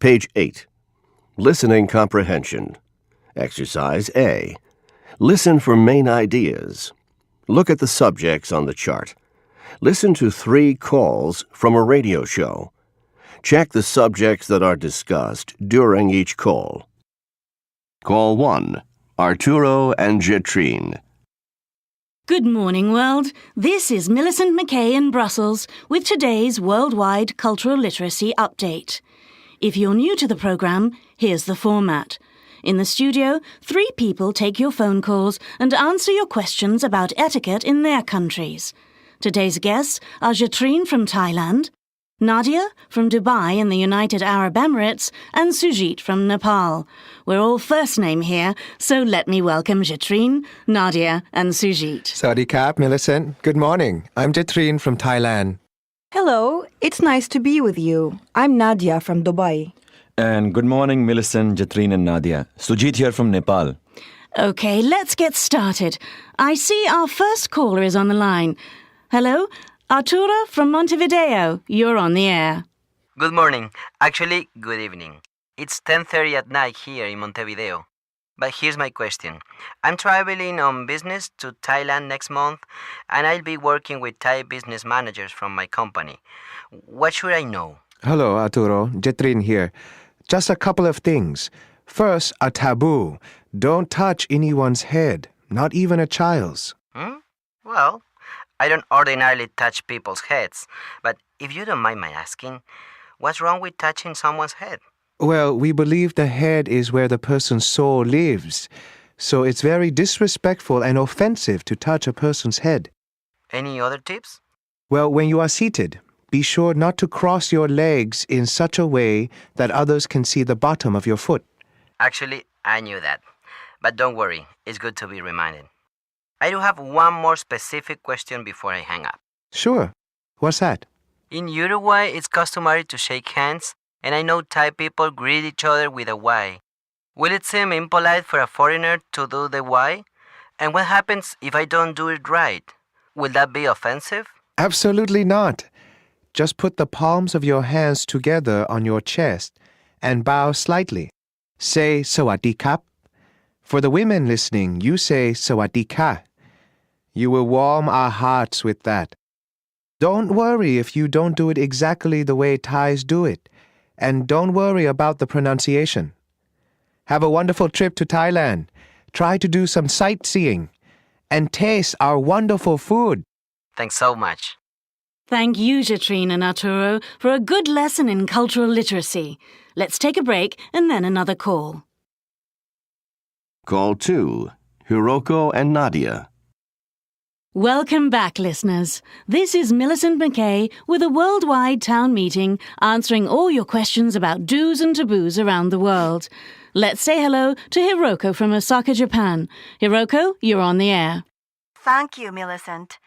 Page 8. Listening Comprehension. Exercise A. Listen for main ideas. Look at the subjects on the chart. Listen to 3 calls from a radio show. Check the subjects that are discussed during each call. Call 1. Arturo and Jetrine. Good morning, world. This is Millicent McKay in Brussels with today's Worldwide Cultural Literacy Update. If you're new to the program, here's the format. In the studio, 3 people take your phone calls and answer your questions about etiquette in their countries. Today's guests are Jetrine from Thailand, Nadia from Dubai in the United Arab Emirates, and Sujit from Nepal. We're all first name here, so let me welcome Jetrine, Nadia, and Sujit. Sawadee krap, Millicent. Good morning. I'm Jetrine from Thailand. Hello, it's nice to be with you. I'm Nadia from Dubai. And good morning, Millicent, Jetrine and Nadia. Sujit here from Nepal. Okay, let's get started. I see our first caller is on the line. Hello, Arturo from Montevideo. You're on the air. Good morning. Actually, good evening. It's 10:30 at night here in Montevideo. But here's my question. I'm traveling on business to Thailand next month, and I'll be working with Thai business managers from my company. What should I know? Hello, Arturo. Jetrine here. Just a couple of things. First, a taboo. Don't touch anyone's head, not even a child's. Well, I don't ordinarily touch people's heads, but if you don't mind my asking, what's wrong with touching someone's head? Well, we believe the head is where the person's soul lives, so it's very disrespectful and offensive to touch a person's head. Any other tips? Well, when you are seated, be sure not to cross your legs in such a way that others can see the bottom of your foot. Actually, I knew that. But don't worry, it's good to be reminded. I do have one more specific question before I hang up. Sure. What's that? In Uruguay, it's customary to shake hands, and I know Thai people greet each other with a Y. Will it seem impolite for a foreigner to do the Y? And what happens if I don't do it right? Will that be offensive? Absolutely not. Just put the palms of your hands together on your chest and bow slightly. Say Sawadee krap. For the women listening, you say Sawadee ka. You will warm our hearts with that. Don't worry if you don't do it exactly the way Thais do it. And don't worry about the pronunciation. Have a wonderful trip to Thailand. Try to do some sightseeing. And taste our wonderful food. Thanks so much. Thank you, Jetrine and Arturo, for a good lesson in cultural literacy. Let's take a break and then another call. Call 2. Hiroko and Nadia. Welcome back, listeners. This is Millicent McKay with a worldwide town meeting answering all your questions about do's and taboos around the world. Let's say hello to Hiroko from Osaka, Japan. Hiroko, you're on the air. Thank you, Millicent.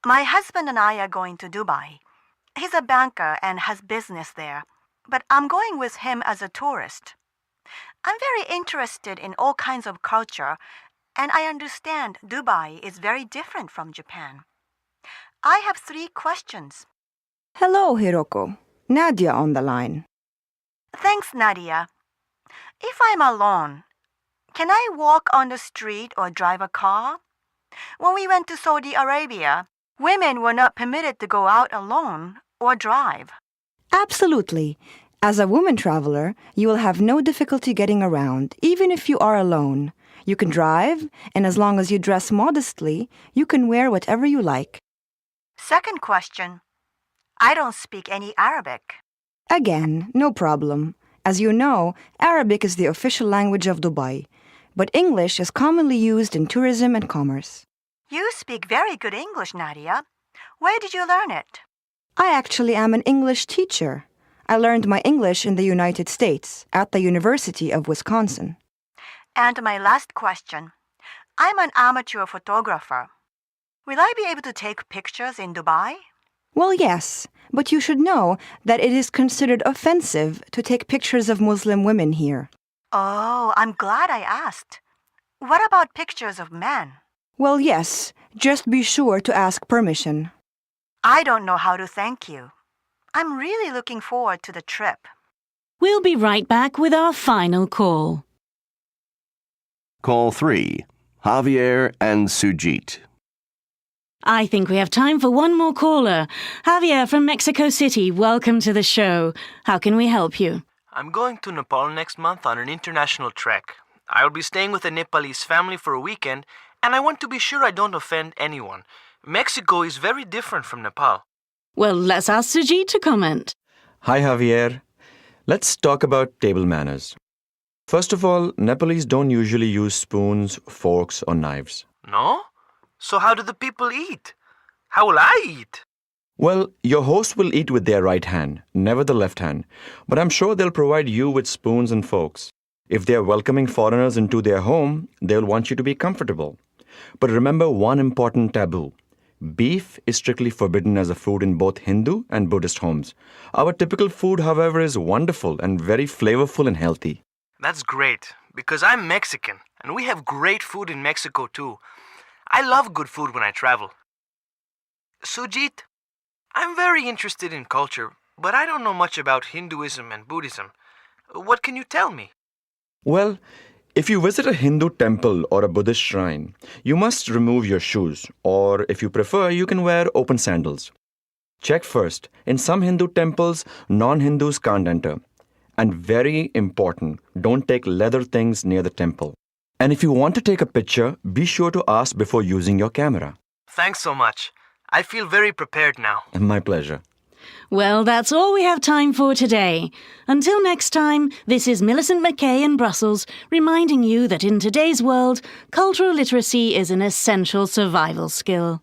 My husband and I are going to Dubai. He's a banker and has business there, but I'm going with him as a tourist. I'm very interested in all kinds of culture, and I understand Dubai is very different from Japan. I have 3 questions. Hello, Hiroko. Nadia on the line. Thanks, Nadia. If I'm alone, can I walk on the street or drive a car? When we went to Saudi Arabia, women were not permitted to go out alone or drive. Absolutely. As a woman traveler, you will have no difficulty getting around, even if you are alone. You can drive, and as long as you dress modestly, you can wear whatever you like. Second question. I don't speak any Arabic. Again, no problem. As you know, Arabic is the official language of Dubai, but English is commonly used in tourism and commerce. You speak very good English, Nadia. Where did you learn it? I actually am an English teacher. I learned my English in the United States, at the University of Wisconsin. And my last question. I'm an amateur photographer. Will I be able to take pictures in Dubai? Well, yes, but you should know that it is considered offensive to take pictures of Muslim women here. Oh, I'm glad I asked. What about pictures of men? Well, yes, just be sure to ask permission. I don't know how to thank you. I'm really looking forward to the trip. We'll be right back with our final call. Call 3. Javier and Sujit. I think we have time for one more caller. Javier from Mexico City, welcome to the show. How can we help you? I'm going to Nepal next month on an international trek. I'll be staying with a Nepalese family for a weekend, and I want to be sure I don't offend anyone. Mexico is very different from Nepal. Well, let's ask Sujit to comment. Hi, Javier. Let's talk about table manners. First of all, Nepalese don't usually use spoons, forks, or knives. No? So how do the people eat? How will I eat? Well, your host will eat with their right hand, never the left hand, but I'm sure they'll provide you with spoons and forks. If they're welcoming foreigners into their home, they'll want you to be comfortable. But remember one important taboo. Beef is strictly forbidden as a food in both Hindu and Buddhist homes. Our typical food, however, is wonderful and very flavorful and healthy. That's great, because I'm Mexican, and we have great food in Mexico too. I love good food when I travel. Sujit, I'm very interested in culture, but I don't know much about Hinduism and Buddhism. What can you tell me? Well, if you visit a Hindu temple or a Buddhist shrine, you must remove your shoes, or if you prefer, you can wear open sandals. Check first, in some Hindu temples, non-Hindus can't enter. And very important, don't take leather things near the temple. And if you want to take a picture, be sure to ask before using your camera. Thanks so much. I feel very prepared now. My pleasure. Well, that's all we have time for today. Until next time, this is Millicent McKay in Brussels, reminding you that in today's world, cultural literacy is an essential survival skill.